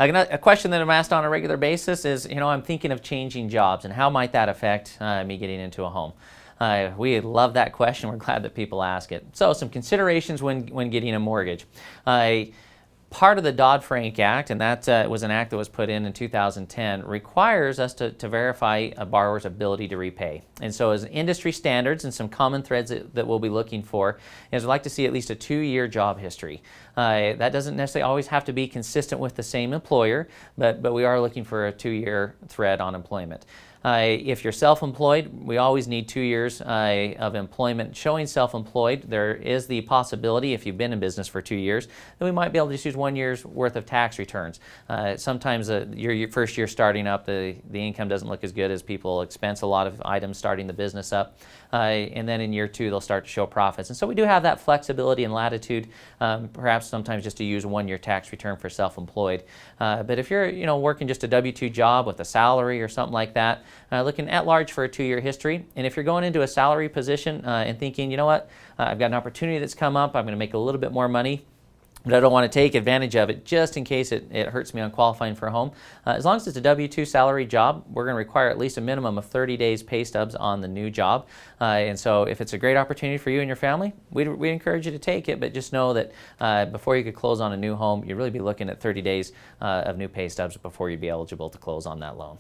A question that I'm asked on a regular basis is, I'm thinking of changing jobs, and how might that affect me getting into a home? We love that question. We're glad that people ask it. So some considerations when getting a mortgage. Part of the Dodd-Frank Act, and that was an act that was put in 2010, requires us to verify a borrower's ability to repay. And so as industry standards and some common threads that we'll be looking for is we'd like to see at least a 2-year job history. That doesn't necessarily always have to be consistent with the same employer, but we are looking for a 2-year thread on employment. If you're self-employed, we always need 2 years of employment showing self-employed. There is the possibility, if you've been in business for 2 years, that we might be able to just use 1 year's worth of tax returns. Sometimes your first year starting up, the income doesn't look as good as people expense a lot of items starting the business up. And then in year 2, they'll start to show profits. And so we do have that flexibility and latitude, perhaps sometimes just to use a 1-year tax return for self-employed. But if you're working just a W-2 job with a salary or something like that, looking at large for a 2-year history. And if you're going into a salary position and thinking, I've got an opportunity that's come up, I'm going to make a little bit more money, but I don't want to take advantage of it just in case it hurts me on qualifying for a home. As long as it's a W-2 salary job, we're going to require at least a minimum of 30 days pay stubs on the new job. And so if it's a great opportunity for you and your family, we encourage you to take it, but just know that before you could close on a new home, you'd really be looking at 30 days of new pay stubs before you'd be eligible to close on that loan.